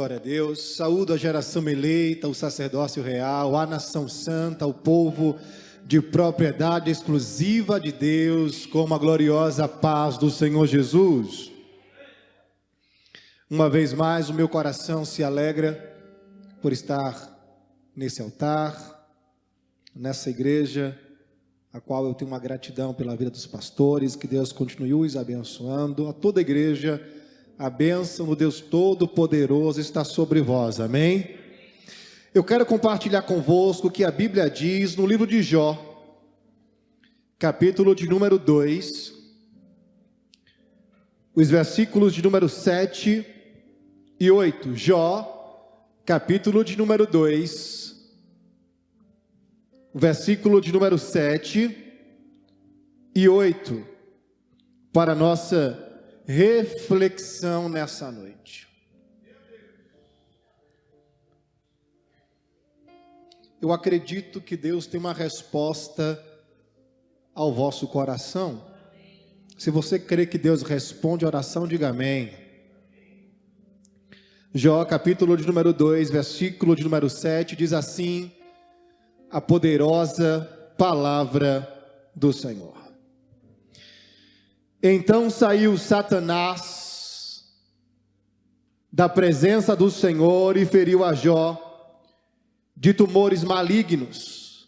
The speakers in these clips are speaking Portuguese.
glória a Deus. Saúdo a geração eleita, o sacerdócio real, a nação santa, o povo de propriedade exclusiva de Deus, com a gloriosa paz do Senhor Jesus. Uma vez mais, o meu coração se alegra por estar nesse altar, nessa igreja, a qual eu tenho uma gratidão pela vida dos pastores. Que Deus continue os abençoando. A toda a igreja, a bênção do Deus Todo-Poderoso está sobre vós, amém? Eu quero compartilhar convosco o que a Bíblia diz no livro de Jó, capítulo de número 2, os versículos de número 7 e 8. Jó, capítulo de número 2, o versículo de número 7 e 8, para a nossa reflexão nessa noite. Eu acredito que Deus tem uma resposta ao vosso coração. Se você crê que Deus responde a oração, diga amém. Jó, capítulo de número 2, versículo de número 7, diz assim a poderosa palavra do Senhor. Então saiu Satanás da presença do Senhor e feriu a Jó de tumores malignos,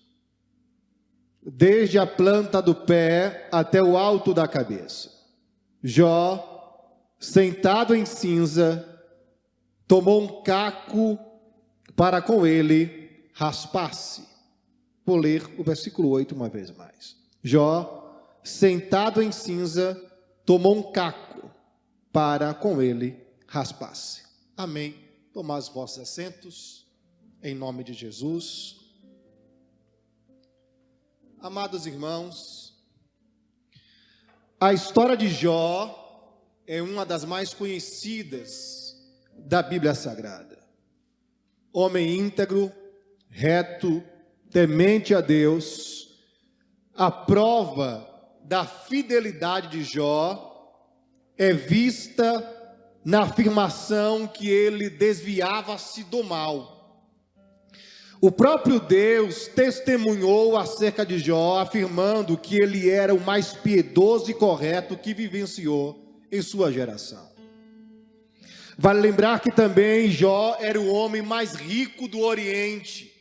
desde a planta do pé até o alto da cabeça. Jó, sentado em cinza, tomou um caco para com ele raspar-se. Vou ler o versículo 8 uma vez mais. Jó, sentado em cinza, tomou um caco para com ele raspar-se. Amém. Tomai os vossos assentos, em nome de Jesus. Amados irmãos, a história de Jó é uma das mais conhecidas da Bíblia Sagrada. Homem íntegro, reto, temente a Deus. A prova da fidelidade de Jó é vista na afirmação que ele desviava-se do mal. O próprio Deus testemunhou acerca de Jó, afirmando que ele era o mais piedoso e correto que vivenciou em sua geração. Vale lembrar que também Jó era o homem mais rico do Oriente.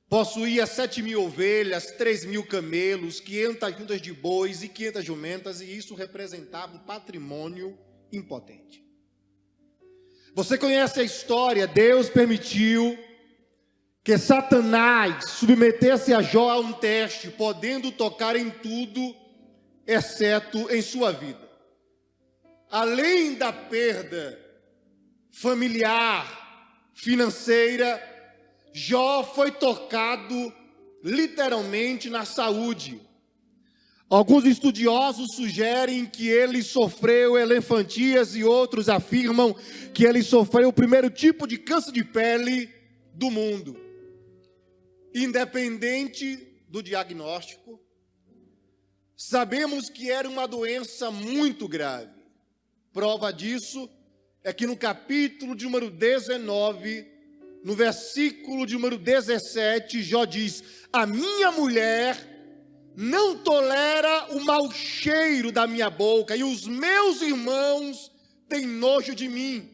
Possuía 7.000 ovelhas, 3.000 camelos, 500 juntas de bois e 500 jumentas, e isso representava um patrimônio impotente. Você conhece a história. Deus permitiu que Satanás submetesse a Jó a um teste, podendo tocar em tudo, exceto em sua vida. Além da perda familiar, financeira, Jó foi tocado literalmente na saúde. Alguns estudiosos sugerem que ele sofreu elefantíase e outros afirmam que ele sofreu o primeiro tipo de câncer de pele do mundo. Independente do diagnóstico, sabemos que era uma doença muito grave. Prova disso é que no capítulo de número 19, no versículo de número 17, Jó diz: a minha mulher não tolera o mau cheiro da minha boca, e os meus irmãos têm nojo de mim.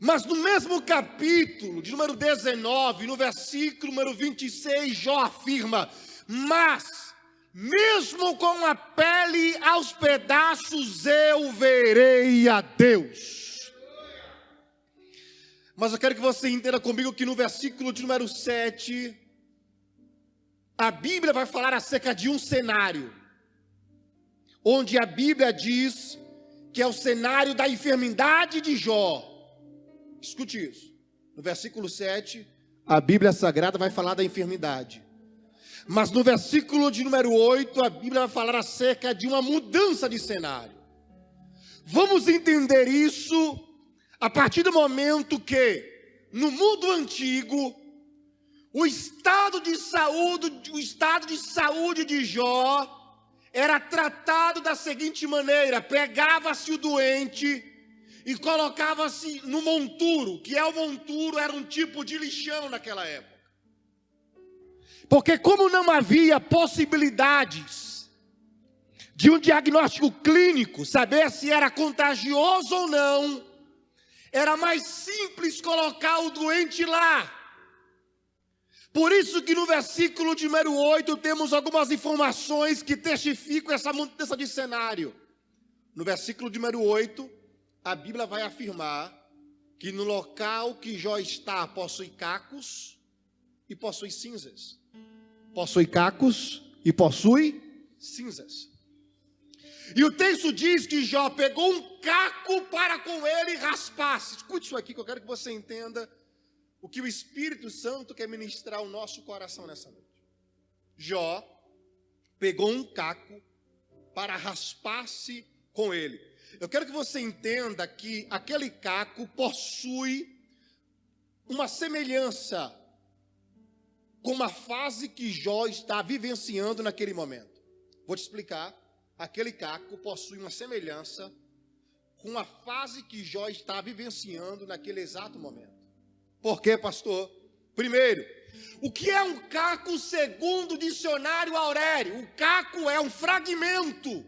Mas no mesmo capítulo de número 19, no versículo número 26, Jó afirma: mas mesmo com a pele aos pedaços eu verei a Deus. Mas eu quero que você entenda comigo que no versículo de número 7, a Bíblia vai falar acerca de um cenário, onde a Bíblia diz que é o cenário da enfermidade de Jó. Escute isso. No versículo 7, a Bíblia Sagrada vai falar da enfermidade. Mas no versículo de número 8, a Bíblia vai falar acerca de uma mudança de cenário. Vamos entender isso a partir do momento que, no mundo antigo, o estado de saúde de Jó era tratado da seguinte maneira: pegava-se o doente e colocava-se no monturo, que é o monturo, era um tipo de lixão naquela época. Porque como não havia possibilidades de um diagnóstico clínico, saber se era contagioso ou não, era mais simples colocar o doente lá. Por isso que no versículo de número 8 temos algumas informações que testificam essa mudança de cenário. No versículo de número 8, a Bíblia vai afirmar que no local que Jó está possui cacos e possui cinzas. Possui cacos e possui cinzas. E o texto diz que Jó pegou um caco para com ele raspar-se. Escute isso aqui que eu quero que você entenda o que o Espírito Santo quer ministrar ao nosso coração nessa noite. Jó pegou um caco para raspar-se com ele. Eu quero que você entenda que aquele caco possui uma semelhança com uma fase que Jó está vivenciando naquele momento. Vou te explicar. Aquele caco possui uma semelhança com a fase que Jó está vivenciando naquele exato momento. Por quê, pastor? Primeiro, o que é um caco segundo o dicionário Aurélio? O caco é um fragmento,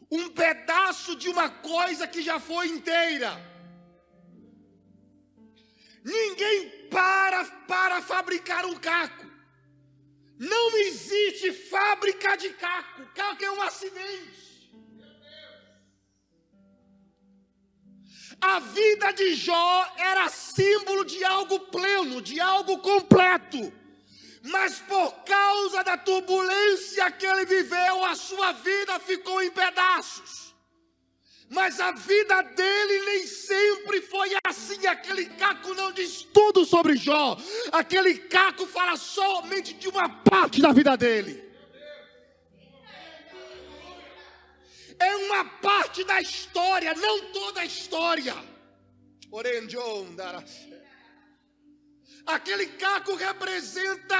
um pedaço de uma coisa que já foi inteira. Ninguém para fabricar um caco. Não existe fábrica de caco. Caco é um acidente. A vida de Jó era símbolo de algo pleno, de algo completo. Mas por causa da turbulência que ele viveu, a sua vida ficou em pedaços. Mas a vida dele nem sempre foi assim. Aquele caco não diz tudo sobre Jó. Aquele caco fala somente de uma parte da vida dele. É uma parte da história, não toda a história. Aquele caco representa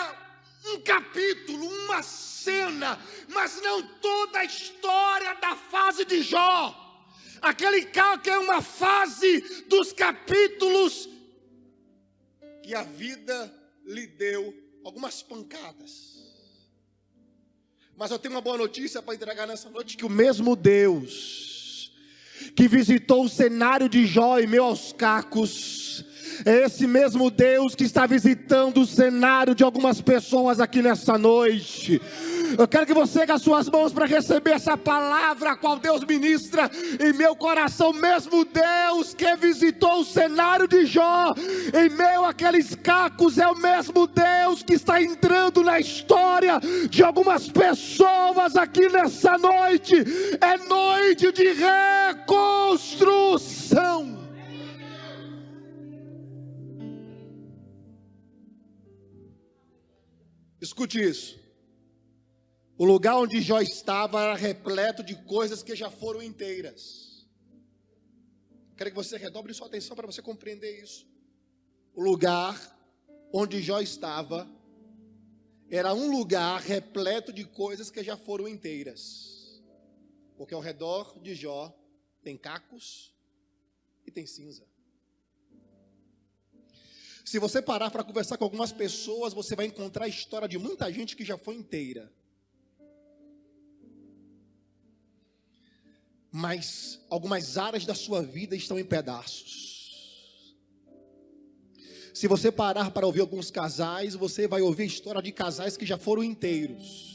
um capítulo, uma cena, mas não toda a história da fase de Jó. Aquele caco é uma fase dos capítulos que a vida lhe deu algumas pancadas. Mas eu tenho uma boa notícia para entregar nessa noite, que o mesmo Deus que visitou o cenário de Jó em meio aos cacos, é esse mesmo Deus que está visitando o cenário de algumas pessoas aqui nessa noite. Eu quero que você erga as suas mãos para receber essa palavra a qual Deus ministra em meu coração. Mesmo Deus que visitou o cenário de Jó em meio àqueles cacos, é o mesmo Deus que está entrando na história de algumas pessoas aqui nessa noite. É noite de reconstrução. Escute isso. O lugar onde Jó estava era repleto de coisas que já foram inteiras. Quero que você redobre sua atenção para você compreender isso. O lugar onde Jó estava era um lugar repleto de coisas que já foram inteiras. Porque ao redor de Jó tem cacos e tem cinza. Se você parar para conversar com algumas pessoas, você vai encontrar a história de muita gente que já foi inteira. Mas algumas áreas da sua vida estão em pedaços. Se você parar para ouvir alguns casais, você vai ouvir a história de casais que já foram inteiros.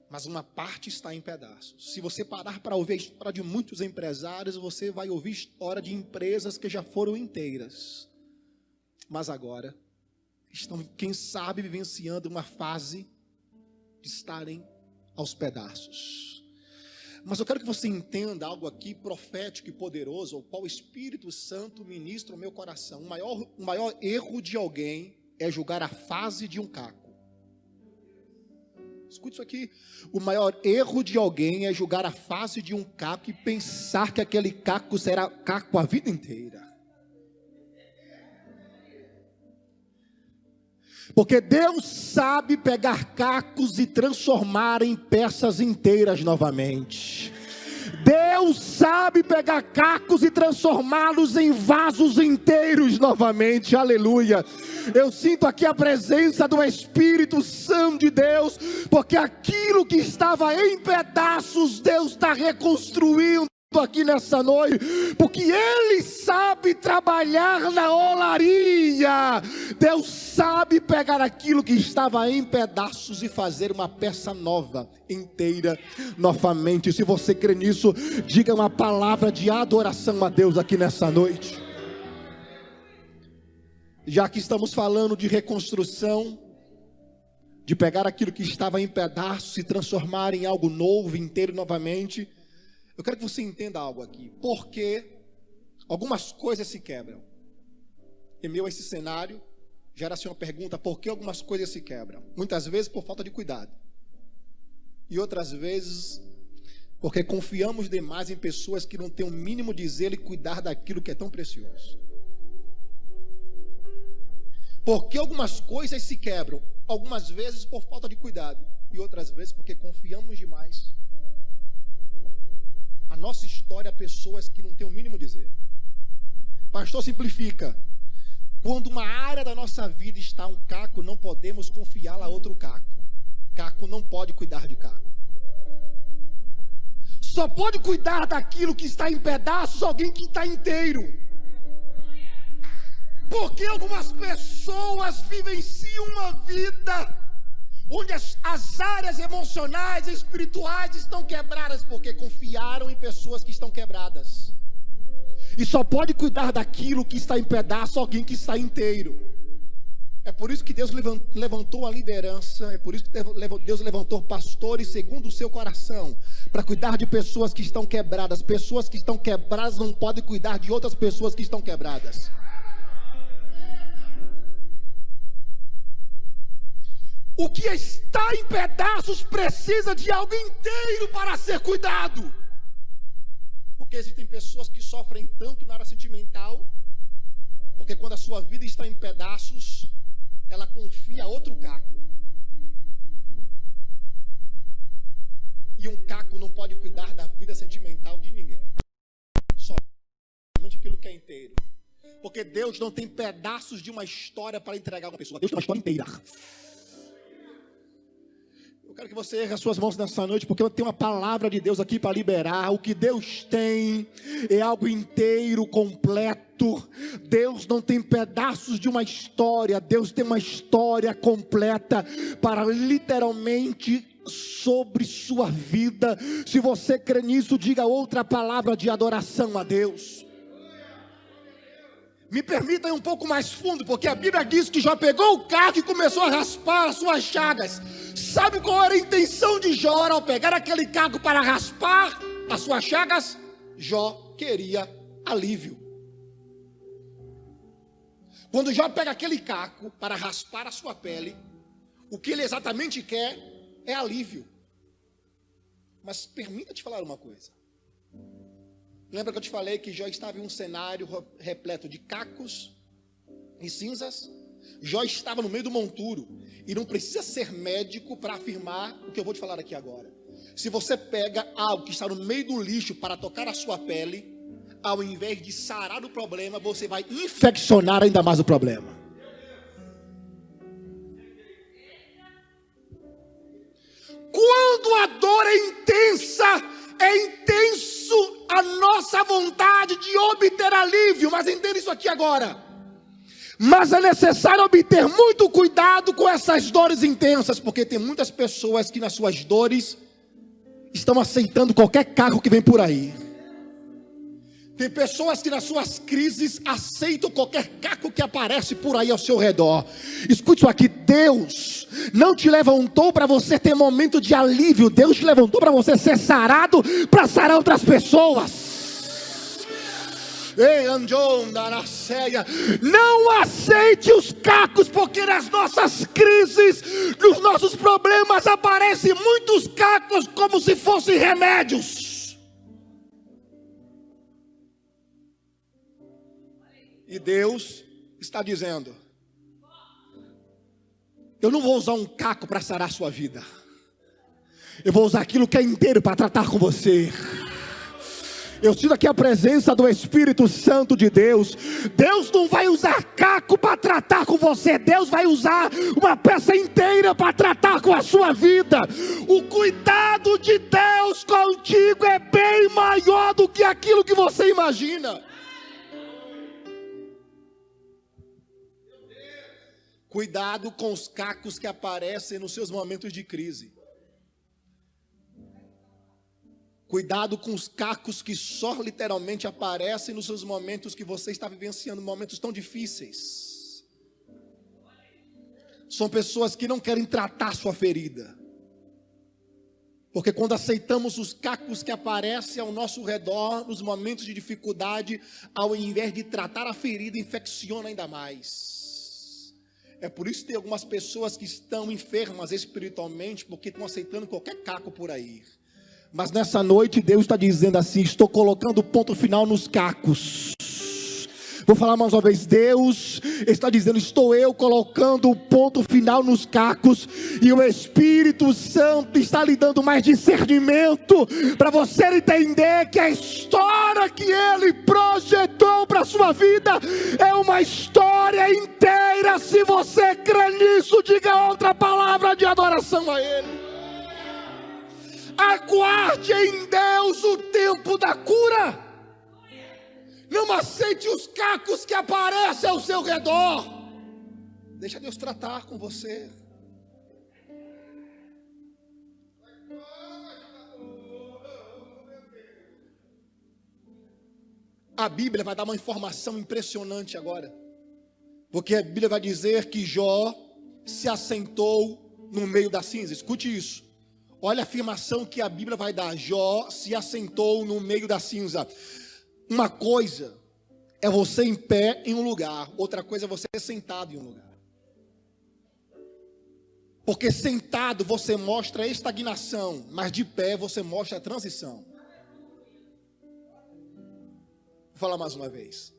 Mas uma parte está em pedaços. Se você parar para ouvir a história de muitos empresários, você vai ouvir a história de empresas que já foram inteiras. Mas agora estão, quem sabe, vivenciando uma fase de estarem aos pedaços. Mas eu quero que você entenda algo aqui profético e poderoso, ao qual o Espírito Santo ministra o meu coração. O maior erro de alguém é julgar a fase de um caco. Escute isso aqui. O maior erro de alguém é julgar a fase de um caco e pensar que aquele caco será caco a vida inteira. Porque Deus sabe pegar cacos e transformar em peças inteiras novamente. Deus sabe pegar cacos e transformá-los em vasos inteiros novamente, aleluia. Eu sinto aqui a presença do Espírito Santo de Deus, porque aquilo que estava em pedaços, Deus está reconstruindo aqui nessa noite, porque Ele sabe trabalhar na olaria. Deus sabe pegar aquilo que estava em pedaços e fazer uma peça nova, inteira, novamente. Se você crê nisso, diga uma palavra de adoração a Deus aqui nessa noite. Já que estamos falando de reconstrução, de pegar aquilo que estava em pedaços e transformar em algo novo, inteiro novamente, eu quero que você entenda algo aqui. Porque algumas coisas se quebram. Em meio a esse cenário, gera-se uma pergunta: por que algumas coisas se quebram? Muitas vezes por falta de cuidado. E outras vezes porque confiamos demais em pessoas que não têm o mínimo de zelo e cuidar daquilo que é tão precioso. Porque algumas coisas se quebram? Algumas vezes por falta de cuidado. E outras vezes porque confiamos demais a nossa história a pessoas que não têm o mínimo de zelo. Pastor, simplifica. Quando uma área da nossa vida está um caco, não podemos confiá-la a outro caco. Caco não pode cuidar de caco. Só pode cuidar daquilo que está em pedaços alguém que está inteiro. Porque algumas pessoas vivenciam uma vida onde as áreas emocionais e espirituais estão quebradas, porque confiaram em pessoas que estão quebradas. E só pode cuidar daquilo que está em pedaço alguém que está inteiro. É por isso que Deus levantou a liderança, é por isso que Deus levantou pastores segundo o seu coração, para cuidar de pessoas que estão quebradas. Pessoas que estão quebradas não podem cuidar de outras pessoas que estão quebradas. O que está em pedaços precisa de algo inteiro para ser cuidado. Porque existem pessoas que sofrem tanto na área sentimental, porque quando a sua vida está em pedaços, ela confia a outro caco. E um caco não pode cuidar da vida sentimental de ninguém. Somente aquilo que é inteiro. Porque Deus não tem pedaços de uma história para entregar a uma pessoa. Deus tem uma história inteira. Eu quero que você ergue as suas mãos nessa noite, porque eu tenho uma palavra de Deus aqui para liberar. O que Deus tem é algo inteiro, completo. Deus não tem pedaços de uma história. Deus tem uma história completa para literalmente sobre sua vida. Se você crê nisso, diga outra palavra de adoração a Deus. Me permita ir um pouco mais fundo, porque a Bíblia diz que Jó pegou o caco e começou a raspar as suas chagas. Sabe qual era a intenção de Jó ao pegar aquele caco para raspar as suas chagas? Jó queria alívio. Quando Jó pega aquele caco para raspar a sua pele, o que ele exatamente quer é alívio. Mas permita-te falar uma coisa. Lembra que eu te falei que Jó estava em um cenário repleto de cacos e cinzas? Jó estava no meio do monturo. E não precisa ser médico para afirmar o que eu vou te falar aqui agora. Se você pega algo que está no meio do lixo para tocar a sua pele, ao invés de sarar o problema, você vai infeccionar ainda mais o problema. Quando a dor é intensa, é intenso a nossa vontade de obter alívio. Mas entenda isso aqui agora. Mas é necessário obter muito cuidado com essas dores intensas, porque tem muitas pessoas que nas suas dores estão aceitando qualquer caco que vem por aí. Tem pessoas que nas suas crises aceitam qualquer caco que aparece por aí ao seu redor. Escute isso aqui: Deus não te levantou para você ter momento de alívio. Deus te levantou para você ser sarado, para sarar outras pessoas. Ei, não aceite os cacos, porque nas nossas crises, nos nossos problemas, aparecem muitos cacos como se fossem remédios. E Deus está dizendo: eu não vou usar um caco para sarar a sua vida. Eu vou usar aquilo que é inteiro para tratar com você. Eu sinto aqui a presença do Espírito Santo de Deus. Deus não vai usar caco para tratar com você. Deus vai usar uma peça inteira para tratar com a sua vida. O cuidado de Deus contigo é bem maior do que aquilo que você imagina. Cuidado com os cacos que aparecem nos seus momentos de crise. Cuidado com os cacos que só literalmente aparecem nos seus momentos que você está vivenciando, momentos tão difíceis. São pessoas que não querem tratar sua ferida. Porque quando aceitamos os cacos que aparecem ao nosso redor, nos momentos de dificuldade, ao invés de tratar a ferida, infecciona ainda mais. É por isso que tem algumas pessoas que estão enfermas espiritualmente, porque estão aceitando qualquer caco por aí. Mas nessa noite Deus está dizendo assim: estou colocando ponto final nos cacos. Vou falar mais uma vez. Deus está dizendo: estou eu colocando o ponto final nos cacos. E o Espírito Santo está lhe dando mais discernimento, para você entender que a história que Ele projetou para a sua vida é uma história inteira. Se você crê nisso, diga outra palavra de adoração a Ele. Aguarde em Deus o tempo da cura. Não aceite os cacos que aparecem ao seu redor. Deixa Deus tratar com você. A Bíblia vai dar uma informação impressionante agora. Porque a Bíblia vai dizer que Jó se assentou no meio da cinza. Escute isso. Olha a afirmação que a Bíblia vai dar. Jó se assentou no meio da cinza. Uma coisa é você em pé em um lugar. Outra coisa é você sentado em um lugar. Porque sentado você mostra estagnação. Mas de pé você mostra a transição. Vou falar mais uma vez.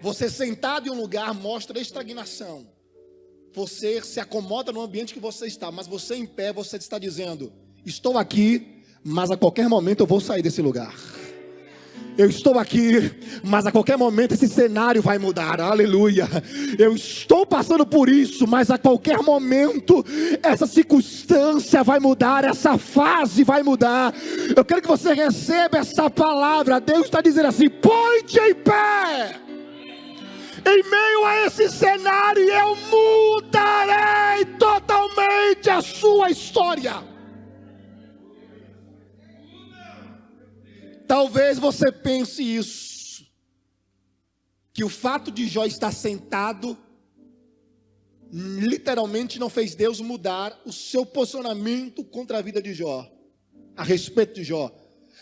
Você sentado em um lugar mostra estagnação. Você se acomoda no ambiente que você está. Mas você em pé, você está dizendo: estou aqui, mas a qualquer momento eu vou sair desse lugar. Eu estou aqui, mas a qualquer momento esse cenário vai mudar. Aleluia. Eu estou passando por isso, mas a qualquer momento essa circunstância vai mudar, essa fase vai mudar. Eu quero que você receba essa palavra. Deus está dizendo assim: põe-te em pé. Em meio a esse cenário eu mudarei totalmente a sua história. Talvez você pense isso, que o fato de Jó estar sentado literalmente não fez Deus mudar o seu posicionamento contra a vida de Jó, a respeito de Jó.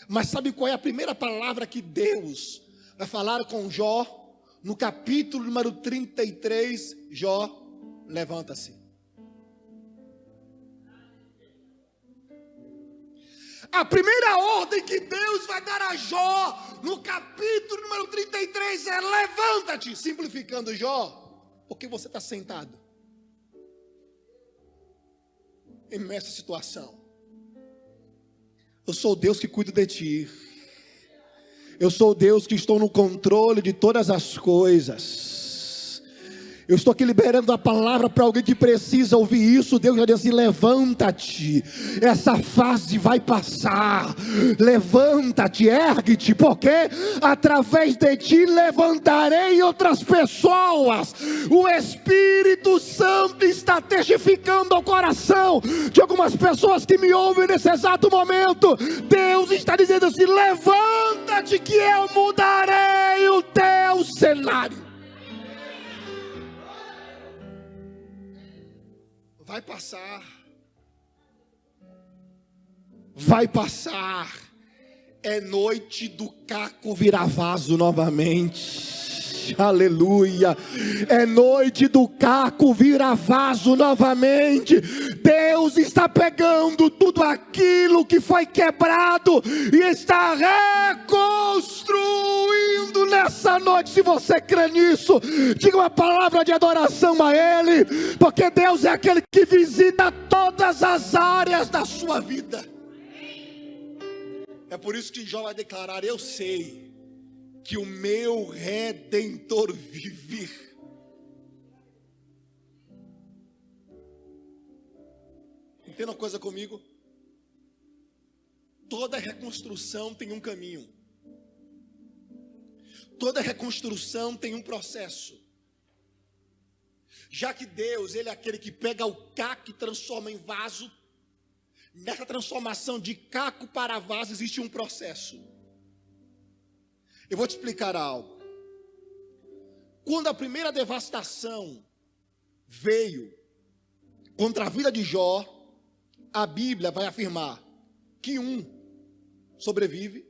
Mas sabe qual é a primeira palavra que Deus vai falar com Jó? No capítulo número 33, Jó, levanta-se. A primeira ordem que Deus vai dar a Jó, no capítulo número 33, é: levanta-te. Simplificando, Jó, por que você está sentado em essa situação? Eu sou o Deus que cuido de ti. Eu sou o Deus que estou no controle de todas as coisas. Eu estou aqui liberando a palavra para alguém que precisa ouvir isso. Deus já diz assim: levanta-te, essa fase vai passar. Levanta-te, ergue-te, porque através de ti levantarei outras pessoas. O Espírito Santo está testificando ao coração de algumas pessoas que me ouvem nesse exato momento. Deus está dizendo assim: levanta-te que eu mudarei o teu cenário. Vai passar. Vai passar. É noite do caco virar vaso novamente. Aleluia. É noite do caco virar vaso novamente. Deus está pegando tudo aquilo que foi quebrado e está reconstruindo nessa noite. Se você crê nisso, diga uma palavra de adoração a Ele, porque Deus é aquele que visita todas as áreas da sua vida. É por isso que Jó vai declarar: eu sei que o meu Redentor vive. Entenda uma coisa comigo. Toda reconstrução tem um caminho. Toda reconstrução tem um processo. Já que Deus, Ele é aquele que pega o caco e transforma em vaso, nessa transformação de caco para vaso existe um processo. Eu vou te explicar algo. Quando a primeira devastação veio contra a vida de Jó, a Bíblia vai afirmar que um sobrevive.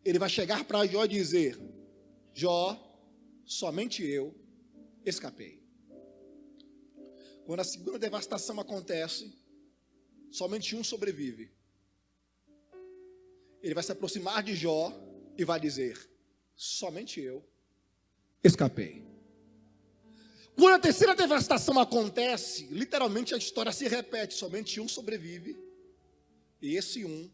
Ele vai chegar para Jó e dizer: Jó, somente eu escapei. Quando a segunda devastação acontece, somente um sobrevive. Ele vai se aproximar de Jó e vai dizer: somente eu escapei. Quando a terceira devastação acontece, literalmente a história se repete, somente um sobrevive. E esse um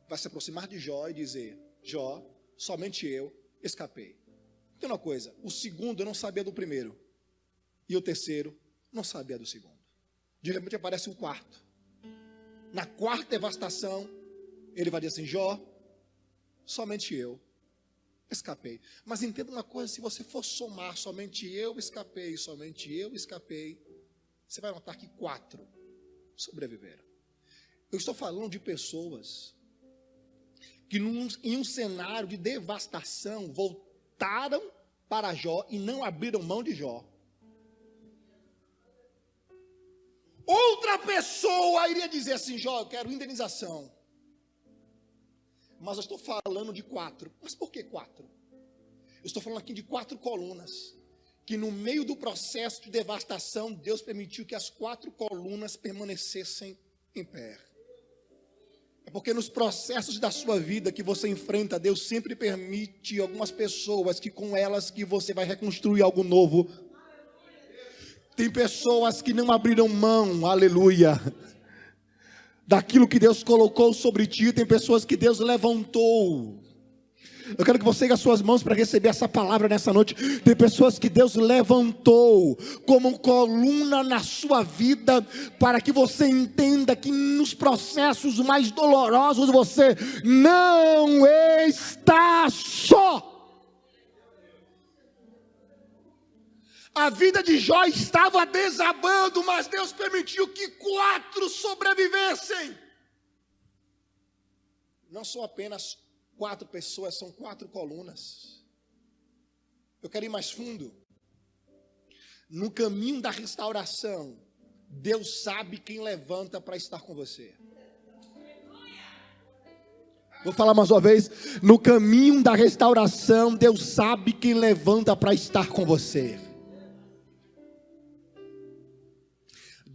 vai se aproximar de Jó e dizer: Jó, somente eu escapei. Tem uma coisa, o segundo não sabia do primeiro, e o terceiro não sabia do segundo. De repente aparece o quarto. Na quarta devastação, ele vai dizer assim: Jó, somente eu escapei. Mas entenda uma coisa, se você for somar somente eu escapei, você vai notar que 4 sobreviveram. Eu estou falando de pessoas que em um cenário de devastação voltaram para Jó e não abriram mão de Jó. Outra pessoa iria dizer assim: Jó, eu quero indenização. Mas eu estou falando de 4. Mas por que 4? Eu estou falando aqui de 4 colunas. Que no meio do processo de devastação, Deus permitiu que as 4 colunas permanecessem em pé. É porque nos processos da sua vida que você enfrenta, Deus sempre permite algumas pessoas que com elas que você vai reconstruir algo novo. Tem pessoas que não abriram mão, aleluia, daquilo que Deus colocou sobre ti. Tem pessoas que Deus levantou. Eu quero que você erga as suas mãos para receber essa palavra nessa noite. Tem pessoas que Deus levantou como coluna na sua vida, para que você entenda que nos processos mais dolorosos você não está só. A vida de Jó estava desabando, mas Deus permitiu que 4 sobrevivessem. Não são apenas 4 pessoas, são 4 colunas. Eu quero ir mais fundo. No caminho da restauração, Deus sabe quem levanta para estar com você. Vou falar mais uma vez. No caminho da restauração, Deus sabe quem levanta para estar com você.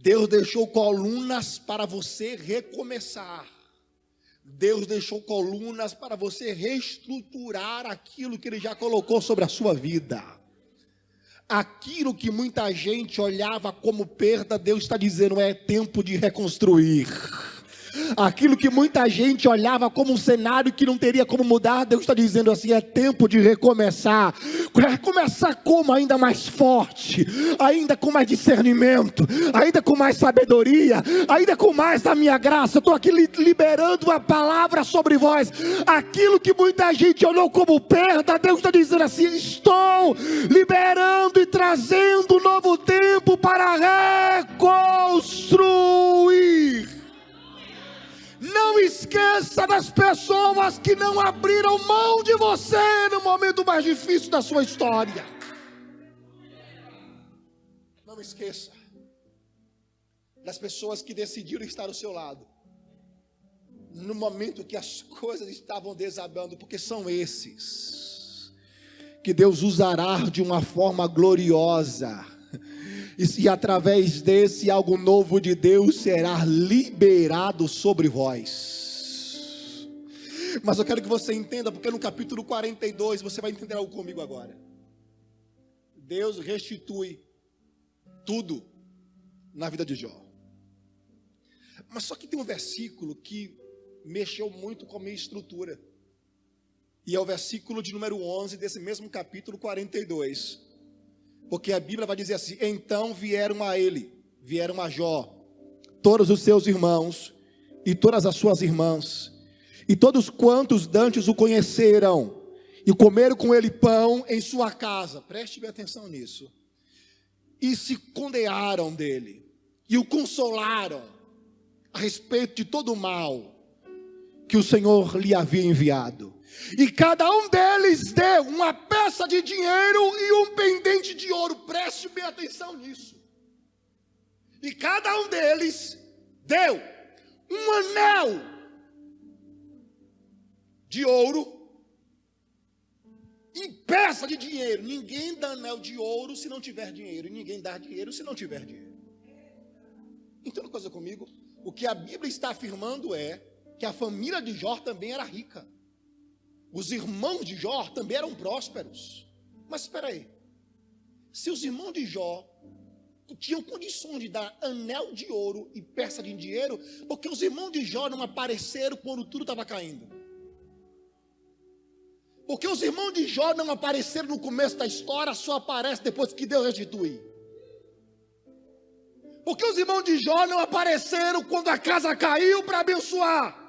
Deus deixou colunas para você recomeçar. Deus deixou colunas para você reestruturar aquilo que Ele já colocou sobre a sua vida. Aquilo que muita gente olhava como perda, Deus está dizendo: é tempo de reconstruir. Aquilo que muita gente olhava como um cenário que não teria como mudar, Deus está dizendo assim: é tempo de recomeçar. Recomeçar como? Ainda mais forte, ainda com mais discernimento, ainda com mais sabedoria, ainda com mais da minha graça. Eu estou aqui liberando uma palavra sobre vós. Aquilo que muita gente olhou como perda, Deus está dizendo assim: estou liberando e trazendo um novo tempo para reconstruir. Não esqueça das pessoas que não abriram mão de você no momento mais difícil da sua história. Não esqueça das pessoas que decidiram estar ao seu lado no momento que as coisas estavam desabando, porque são esses que Deus usará de uma forma gloriosa. E através desse algo novo de Deus será liberado sobre vós. Mas eu quero que você entenda, porque no capítulo 42, você vai entender algo comigo agora. Deus restitui tudo na vida de Jó. Mas só que tem um versículo que mexeu muito com a minha estrutura. E é o versículo de número 11 desse mesmo capítulo 42. Porque a Bíblia vai dizer assim: então vieram a Jó, todos os seus irmãos e todas as suas irmãs, e todos quantos dantes o conheceram, e comeram com ele pão em sua casa. Preste bem atenção nisso. E se condearam dele, e o consolaram a respeito de todo o mal que o Senhor lhe havia enviado. E cada um deles deu uma peça de dinheiro e um pendente de ouro. Preste bem atenção nisso. E cada um deles deu um anel de ouro e peça de dinheiro. Ninguém dá anel de ouro se não tiver dinheiro, e ninguém dá dinheiro se não tiver dinheiro. Entenda uma coisa comigo. O que a Bíblia está afirmando é que a família de Jó também era rica. Os irmãos de Jó também eram prósperos. Mas espera aí, se os irmãos de Jó tinham condições de dar anel de ouro e peça de dinheiro, porque os irmãos de Jó não apareceram quando tudo estava caindo? Porque os irmãos de Jó não apareceram no começo da história, só aparecem depois que Deus restitui. Porque os irmãos de Jó não apareceram quando a casa caiu para abençoar.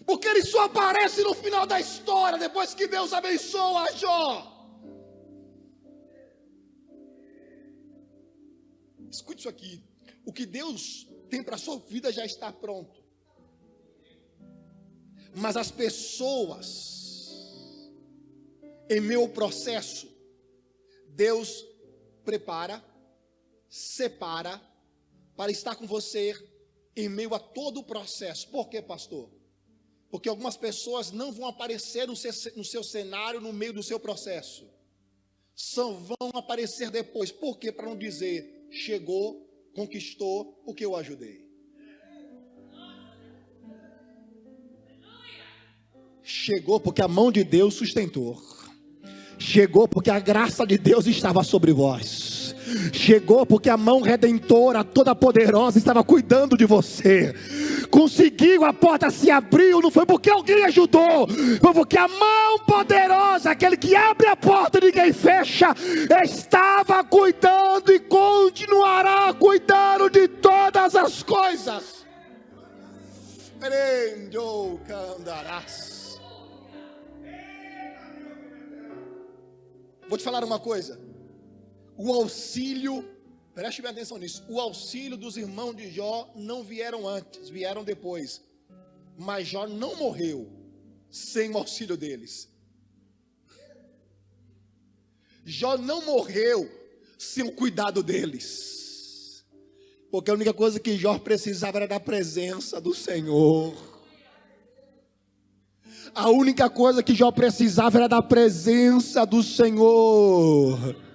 Porque eles só aparecem no final da história, depois que Deus abençoa a Jó. Escute isso aqui. O que Deus tem para a sua vida já está pronto. Mas as pessoas, em meu processo, Deus prepara, separa, para estar com você em meio a todo o processo. Por quê, pastor? Porque algumas pessoas não vão aparecer no seu cenário, no meio do seu processo. Só vão aparecer depois. Por quê? Para não dizer, chegou, conquistou, porque eu ajudei. Chegou porque a mão de Deus sustentou. Chegou porque a graça de Deus estava sobre vós. Chegou porque a mão redentora, toda poderosa, estava cuidando de você. Conseguiu, a porta se abriu, não foi porque alguém ajudou, foi porque a mão poderosa, aquele que abre a porta e ninguém fecha, estava cuidando e continuará cuidando de todas as coisas. Vou te falar uma coisa. O auxílio, preste bem atenção nisso, o auxílio dos irmãos de Jó não vieram antes, vieram depois. Mas Jó não morreu sem o auxílio deles. Jó não morreu sem o cuidado deles. Porque a única coisa que Jó precisava era da presença do Senhor. A única coisa que Jó precisava era da presença do Senhor.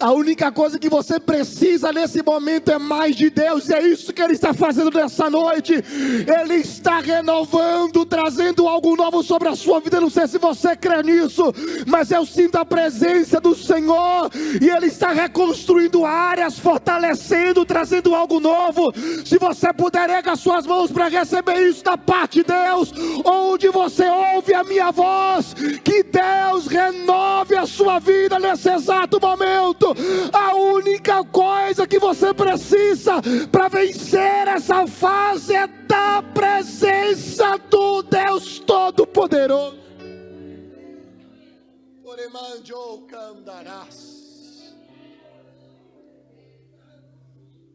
A única coisa que você precisa nesse momento é mais de Deus. E é isso que Ele está fazendo nessa noite. Ele está renovando, trazendo algo novo sobre a sua vida. Não sei se você crê nisso, mas eu sinto a presença do Senhor. E Ele está reconstruindo áreas, fortalecendo, trazendo algo novo. Se você puder, erga suas mãos para receber isso da parte de Deus. Onde você ouve a minha voz, que Deus renove a sua vida nesse exato momento. A única coisa que você precisa para vencer essa fase é da presença do Deus Todo-Poderoso.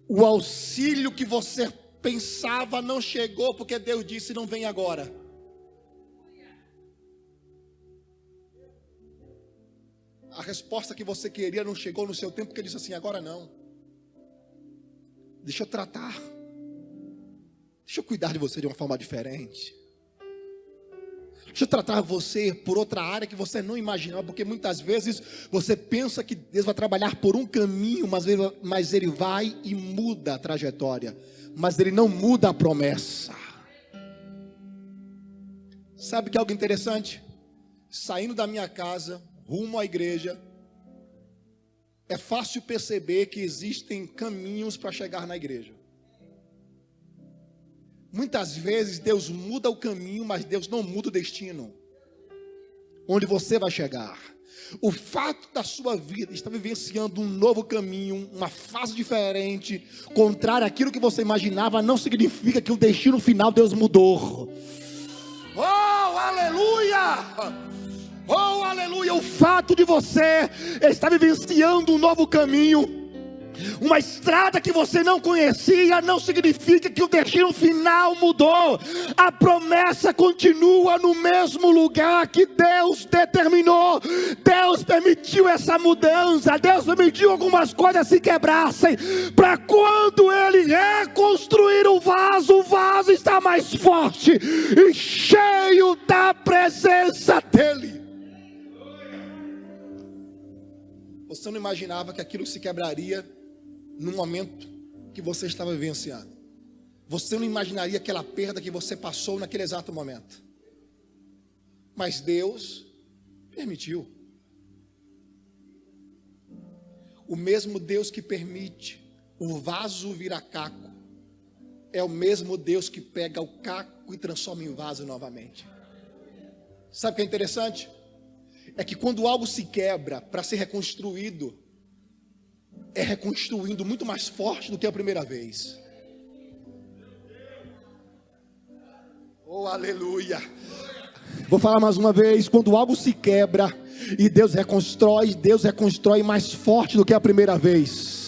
O auxílio que você pensava não chegou porque Deus disse não vem agora. A resposta que você queria não chegou no seu tempo, porque ele disse assim, agora não. Deixa eu tratar. Deixa eu cuidar de você de uma forma diferente. Deixa eu tratar você por outra área que você não imaginava, porque muitas vezes você pensa que Deus vai trabalhar por um caminho, mas Ele vai e muda a trajetória. Mas Ele não muda a promessa. Sabe que é algo interessante? Saindo da minha casa, rumo à igreja, é fácil perceber que existem caminhos para chegar na igreja. Muitas vezes Deus muda o caminho, mas Deus não muda o destino, onde você vai chegar. O fato da sua vida estar vivenciando um novo caminho, uma fase diferente, contrária àquilo que você imaginava, não significa que o destino final Deus mudou. Oh, aleluia! Oh, aleluia! O fato de você estar vivenciando um novo caminho, uma estrada que você não conhecia, não significa que o destino final mudou. A promessa continua no mesmo lugar que Deus determinou. Deus permitiu essa mudança, Deus permitiu algumas coisas se quebrassem, para quando Ele reconstruir o vaso está mais forte e cheio da presença dEle. Você não imaginava que aquilo se quebraria no momento que você estava vivenciando. Você não imaginaria aquela perda que você passou naquele exato momento. Mas Deus permitiu. O mesmo Deus que permite o vaso virar caco é o mesmo Deus que pega o caco e transforma em vaso novamente. Sabe o que é interessante? É que quando algo se quebra para ser reconstruído, é reconstruindo muito mais forte do que a primeira vez. Oh, aleluia! Vou falar mais uma vez. Quando algo se quebra e Deus reconstrói mais forte do que a primeira vez.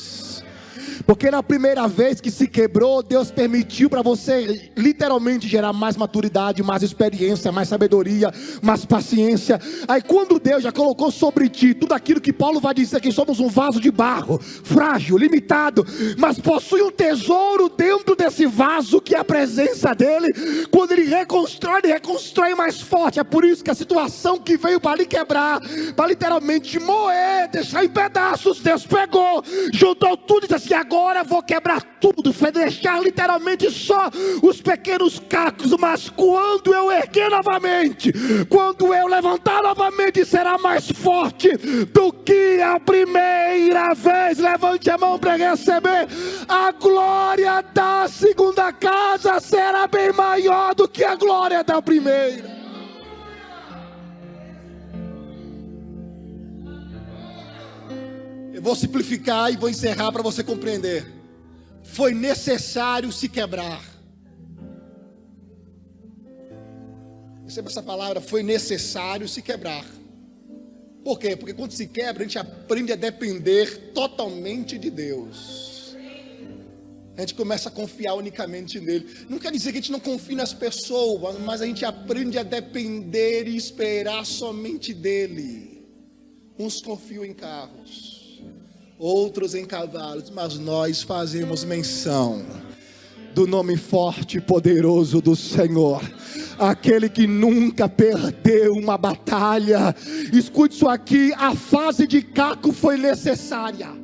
Porque na primeira vez que se quebrou, Deus permitiu para você literalmente gerar mais maturidade, mais experiência, mais sabedoria, mais paciência. Aí quando Deus já colocou sobre ti tudo aquilo que Paulo vai dizer, que somos um vaso de barro, frágil, limitado, mas possui um tesouro dentro desse vaso, que é a presença dele. Quando ele reconstrói mais forte. É por isso que a situação que veio para lhe quebrar, para literalmente moer, deixar em pedaços, Deus pegou, juntou tudo e disse assim: agora vou quebrar tudo, foi deixar literalmente só os pequenos cacos. Mas quando eu erguer novamente, quando eu levantar novamente, será mais forte do que a primeira vez. Levante a mão para receber. A glória da segunda casa será bem maior do que a glória da primeira. Eu vou simplificar e vou encerrar para você compreender. Foi necessário se quebrar. Receba essa palavra, foi necessário se quebrar. Por quê? Porque quando se quebra, a gente aprende a depender totalmente de Deus. A gente começa a confiar unicamente nele. Não quer dizer que a gente não confie nas pessoas, mas a gente aprende a depender e esperar somente dele. Uns confiam em carros, outros em cavalos, mas nós fazemos menção do nome forte e poderoso do Senhor, aquele que nunca perdeu uma batalha. Escute isso aqui: a fase de caco foi necessária.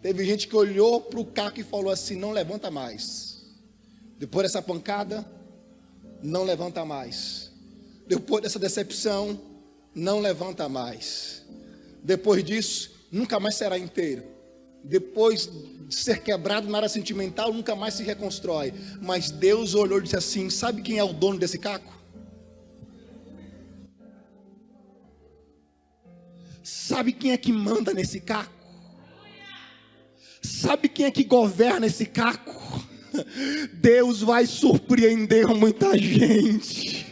Teve gente que olhou para o caco e falou assim: não levanta mais. Depois dessa pancada, não levanta mais. Depois dessa decepção, não levanta mais. Depois disso, nunca mais será inteiro. Depois de ser quebrado na área sentimental, nunca mais se reconstrói. Mas Deus olhou e disse assim: sabe quem é o dono desse caco? Sabe quem é que manda nesse caco? Sabe quem é que governa esse caco? Deus vai surpreender muita gente.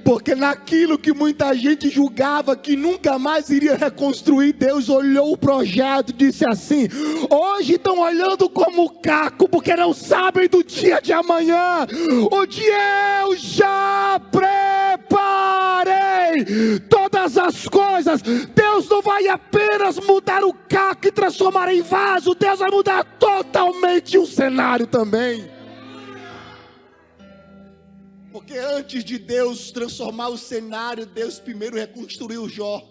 Porque naquilo que muita gente julgava que nunca mais iria reconstruir, Deus olhou o projeto e disse assim: hoje estão olhando como caco, porque não sabem do dia de amanhã, onde eu já preparei todas as coisas. Deus não vai apenas mudar o caco e transformar em vaso, Deus vai mudar totalmente o cenário também. Porque antes de Deus transformar o cenário, Deus primeiro reconstruiu Jó.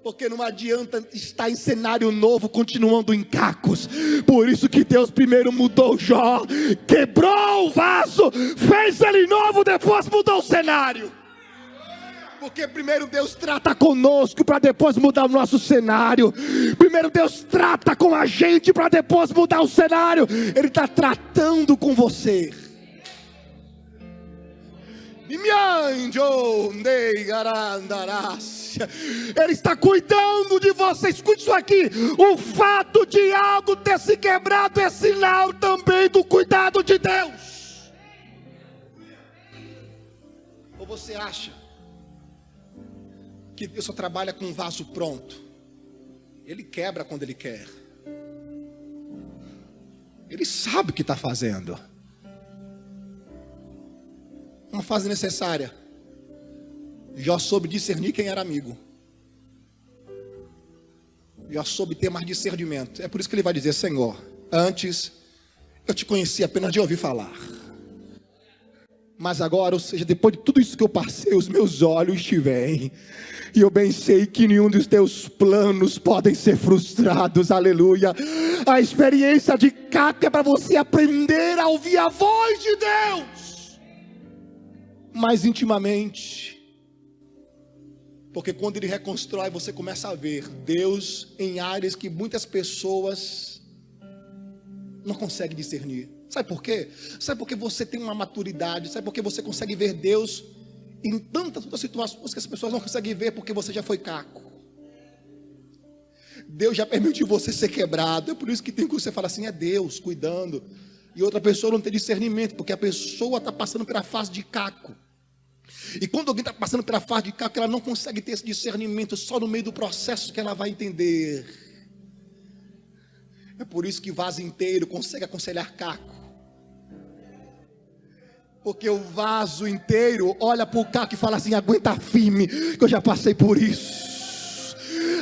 Porque não adianta estar em cenário novo continuando em cacos. Por isso que Deus primeiro mudou Jó, quebrou o vaso, fez ele novo, depois mudou o cenário. Porque primeiro Deus trata conosco para depois mudar o nosso cenário. Primeiro Deus trata com a gente para depois mudar o cenário. Ele está tratando com você. Ele está cuidando de você. Escute isso aqui. O fato de algo ter se quebrado é sinal também do cuidado de Deus. Ou você acha que Deus só trabalha com um vaso pronto? Ele quebra quando Ele quer. Ele sabe o que está fazendo. Uma fase necessária. Jó soube discernir quem era amigo. Jó soube ter mais discernimento. É por isso que ele vai dizer: Senhor, antes eu te conheci apenas de ouvir falar. Mas agora, ou seja, depois de tudo isso que eu passei, os meus olhos te veem. E eu bem sei que nenhum dos teus planos podem ser frustrados. Aleluia. A experiência de Caco é para você aprender a ouvir a voz de Deus mais intimamente. Porque quando Ele reconstrói, você começa a ver Deus em áreas que muitas pessoas não conseguem discernir. Sabe por quê? Sabe porque você tem uma maturidade? Sabe porque você consegue ver Deus em tantas outras situações que as pessoas não conseguem ver? Porque você já foi Caco. Deus já permitiu você ser quebrado. É por isso que tem que você falar assim: é Deus cuidando. E outra pessoa não tem discernimento, porque a pessoa está passando pela fase de Caco. E quando alguém está passando pela fase de Caco, ela não consegue ter esse discernimento. Só no meio do processo que ela vai entender. É por isso que vaso inteiro consegue aconselhar Caco. Porque o vaso inteiro olha para o Caco e fala assim: aguenta firme, que eu já passei por isso.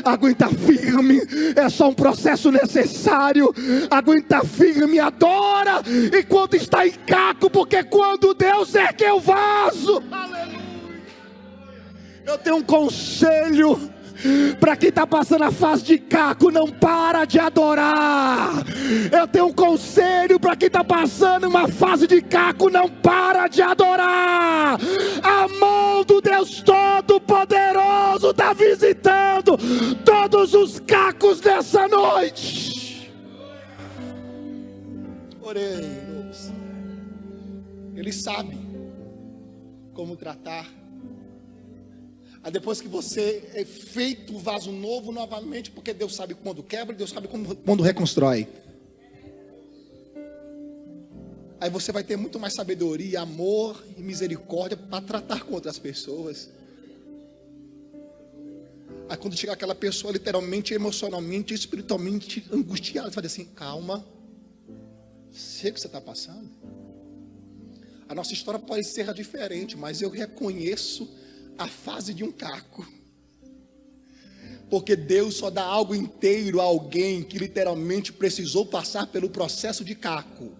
Aguenta firme, é só um processo necessário. Aguenta firme, adora enquanto está em Caco, porque quando Deus ergueu o vaso, aleluia. Eu tenho um conselho para quem está passando a fase de Caco: não para de adorar. Eu tenho um conselho para quem está passando uma fase de Caco: não para de adorar. A mão do Deus Todo-Poderoso está visitando todos os cacos dessa noite. Oremos. Ele sabe como tratar. Aí depois que você é feito o vaso novo novamente, porque Deus sabe quando quebra, Deus sabe quando reconstrói. Aí você vai ter muito mais sabedoria, amor e misericórdia para tratar com outras pessoas. Aí quando chegar aquela pessoa literalmente, emocionalmente, espiritualmente angustiada, você vai dizer assim: calma, sei o que você está passando. A nossa história pode ser diferente, mas eu reconheço a fase de um Caco. Porque Deus só dá algo inteiro a alguém que literalmente precisou passar pelo processo de Caco.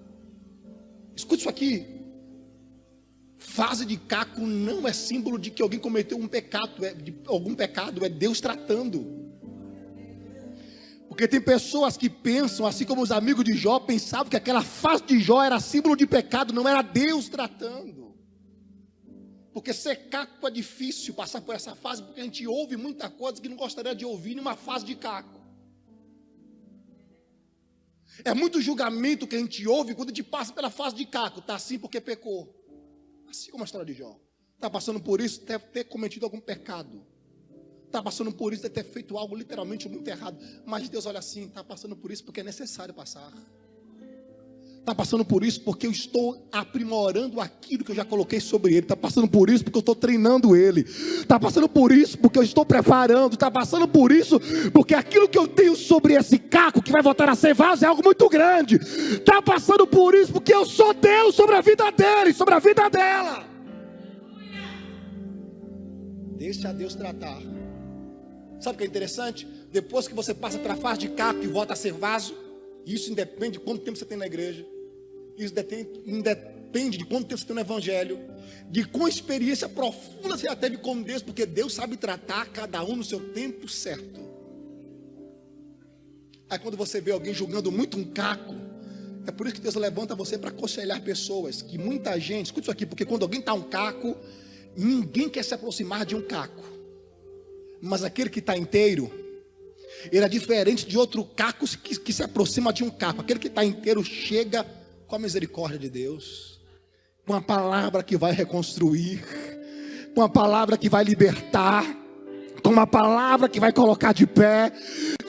Escute isso aqui. Fase de Caco não é símbolo de que alguém cometeu um pecado, algum pecado, é Deus tratando. Porque tem pessoas que pensam, assim como os amigos de Jó pensavam que aquela fase de Jó era símbolo de pecado, não era Deus tratando. Porque ser Caco é difícil passar por essa fase, porque a gente ouve muita coisa que não gostaria de ouvir numa fase de Caco. É muito julgamento que a gente ouve quando a gente passa pela fase de Caco. Está assim porque pecou. Assim como a história de Jó. Está passando por isso, deve ter cometido algum pecado. Está passando por isso, deve ter feito algo literalmente muito errado. Mas Deus olha assim: está passando por isso porque é necessário passar. Está passando por isso porque eu estou aprimorando aquilo que eu já coloquei sobre ele. Está passando por isso porque eu estou treinando ele. Está passando por isso porque eu estou preparando. Está passando por isso porque aquilo que eu tenho sobre esse Caco, que vai voltar a ser vaso, é algo muito grande. Está passando por isso porque eu sou Deus sobre a vida dele, sobre a vida dela. Deixa Deus tratar. Sabe o que é interessante? Depois que você passa para a fase de Caco e volta a ser vaso, isso independe de quanto tempo você tem na igreja. Isso independe de quanto tempo você tem no evangelho. De qual experiência profunda você já teve com Deus. Porque Deus sabe tratar cada um no seu tempo certo. Aí quando você vê alguém julgando muito um Caco, é por isso que Deus levanta você para aconselhar pessoas. Que muita gente, escute isso aqui, porque quando alguém está um Caco, Ninguém quer se aproximar de um caco. Mas aquele que está inteiro, ele é diferente de outro caco que se aproxima de um caco. Aquele que está inteiro chega com a misericórdia de Deus, com uma palavra que vai reconstruir, com uma palavra que vai libertar, com uma palavra que vai colocar de pé,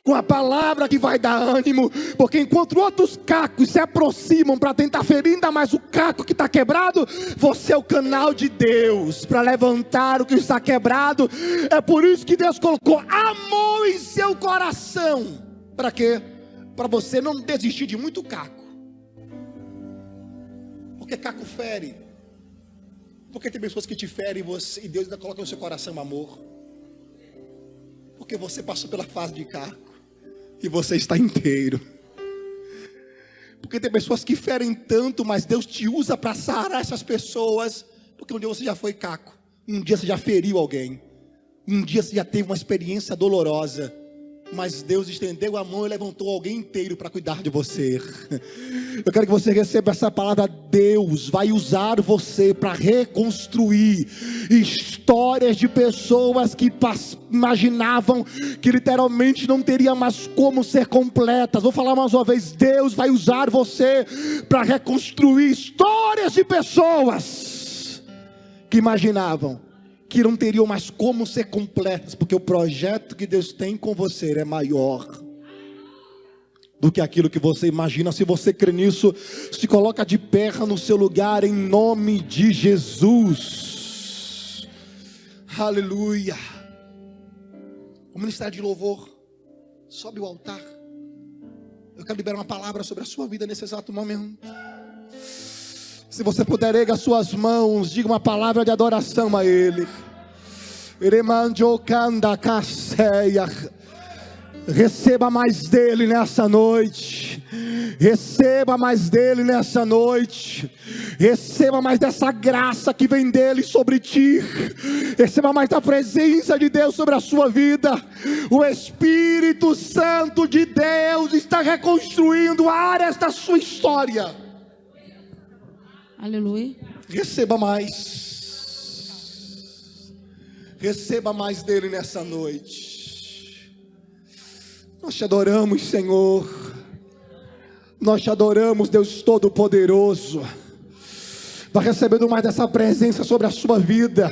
com uma palavra que vai dar ânimo. Porque enquanto outros cacos se aproximam para tentar ferir ainda mais o caco que está quebrado, você é o canal de Deus para levantar o que está quebrado. É por isso que Deus colocou amor em seu coração. Para quê? Para você não desistir de muito caco. Porque caco fere. Porque tem pessoas que te ferem e Deus ainda coloca no seu coração amor. Porque você passou pela fase de caco e você está inteiro. Porque tem pessoas que ferem tanto, mas Deus te usa para sarar essas pessoas. Porque um dia você já foi caco, um dia você já feriu alguém, um dia você já teve uma experiência dolorosa, mas Deus estendeu a mão e levantou alguém inteiro para cuidar de você. Eu quero que você receba essa palavra. Deus vai usar você para reconstruir histórias de pessoas que imaginavam que literalmente não teria mais como ser completas. Vou falar mais uma vez. Deus vai usar você para reconstruir histórias de pessoas que imaginavam que não teriam mais como ser completas, porque o projeto que Deus tem com você é maior do que aquilo que você imagina. Se você crê nisso, se coloca de pé no seu lugar, em nome de Jesus. Aleluia. O ministério de louvor sobe o altar. Eu quero liberar uma palavra sobre a sua vida nesse exato momento. Se você puder, erga as suas mãos, diga uma palavra de adoração a Ele. Receba mais dEle nessa noite. Receba mais dEle nessa noite. Receba mais dessa graça que vem dEle sobre ti. Receba mais da presença de Deus sobre a sua vida. O Espírito Santo de Deus está reconstruindo áreas da sua história. Aleluia. Receba mais. Receba mais dele nessa noite. Nós te adoramos, Senhor. Nós te adoramos, Deus Todo-Poderoso. Vai recebendo mais dessa presença sobre a sua vida.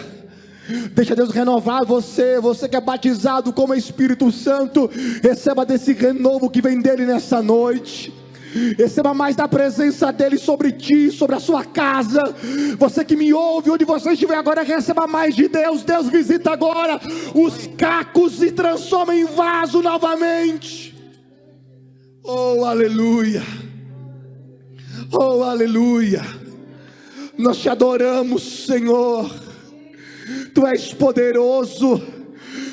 Deixa Deus renovar você. Você que é batizado como Espírito Santo, receba desse renovo que vem dele nessa noite. Receba mais da presença dele sobre ti, sobre a sua casa. Você que me ouve, onde você estiver agora, receba mais de Deus. Deus visita agora os cacos e transforma em vaso novamente. Oh, aleluia. Oh, aleluia. Nós te adoramos, Senhor. Tu és poderoso.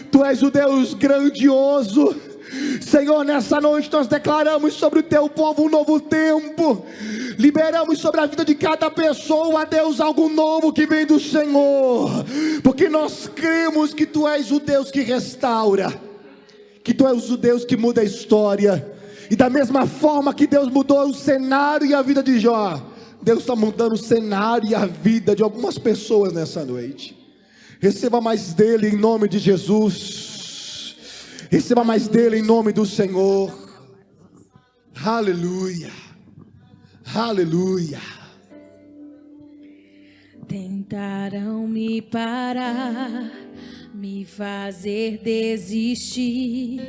Tu és o Deus grandioso. Senhor, nessa noite nós declaramos sobre o teu povo um novo tempo. Liberamos sobre a vida de cada pessoa, Deus, algo novo que vem do Senhor. Porque nós cremos que tu és o Deus que restaura, que tu és o Deus que muda a história. E da mesma forma que Deus mudou o cenário e a vida de Jó, Deus está mudando o cenário e a vida de algumas pessoas nessa noite. Receba mais dele em nome de Jesus. Receba mais dele em nome do Senhor. Aleluia. Aleluia. Tentarão me parar, me fazer desistir,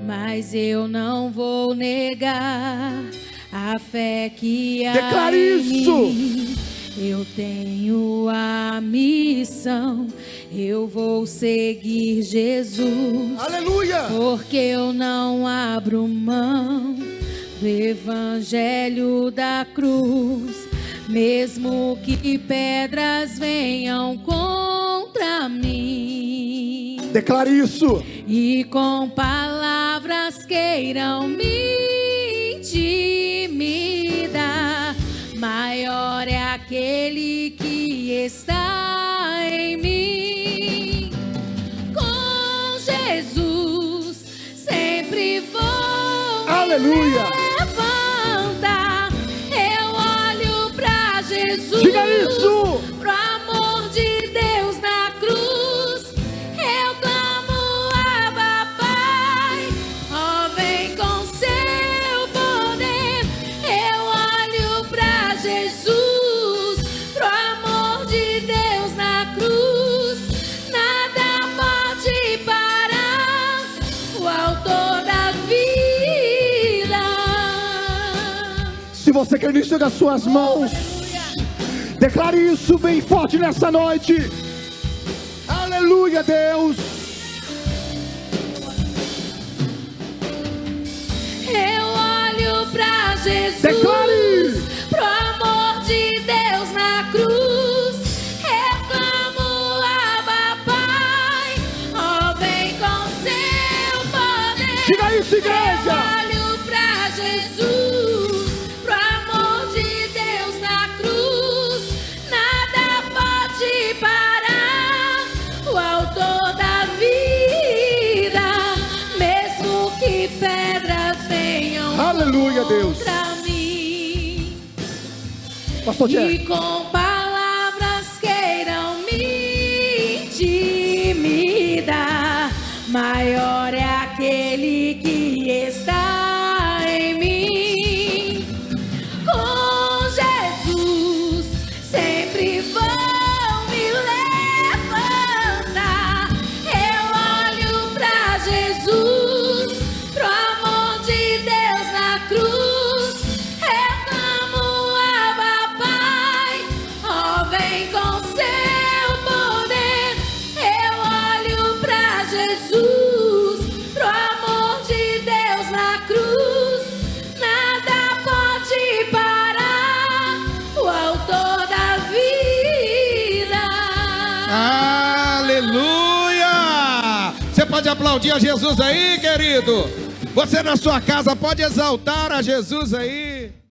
mas eu não vou negar a fé que há Declare em isso. mim. Eu tenho a missão, eu vou seguir Jesus. Aleluia. Porque eu não abro mão do evangelho da cruz, mesmo que pedras venham contra mim. Declare isso. E com palavras queiram me intimidar, maior é aquele que está em mim. Com Jesus sempre vou. Aleluia. Levantar. Eu olho pra Jesus. Diga isso. Pro amor de Deus na você crê nisso, das suas mãos. Declare isso bem forte nessa noite. Aleluia, Deus. Eu olho pra Jesus, Declare. pro amor de Deus na cruz. Eu clamo, Abba, Pai, ó, vem com seu poder. Diga isso, igreja. Eu olho pra Jesus, pro amor de Deus na cruz. Nada pode parar o autor da vida, mesmo que pedras venham Aleluia, Deus. contra mim. Pastor Tiago. E com palavras queiram me intimidar, maior é aquele que está em mim. Com Jesus sempre vão me levantar. Eu olho pra Jesus, pro amor de Deus na cruz. Eu clamo, Abba, Pai, ó, vem com seu poder. Eu olho pra Jesus, pro amor de Deus na cruz. Nada pode parar o autor da vida. Aleluia! Você pode aplaudir a Jesus aí, querido? Você na sua casa pode exaltar a Jesus aí?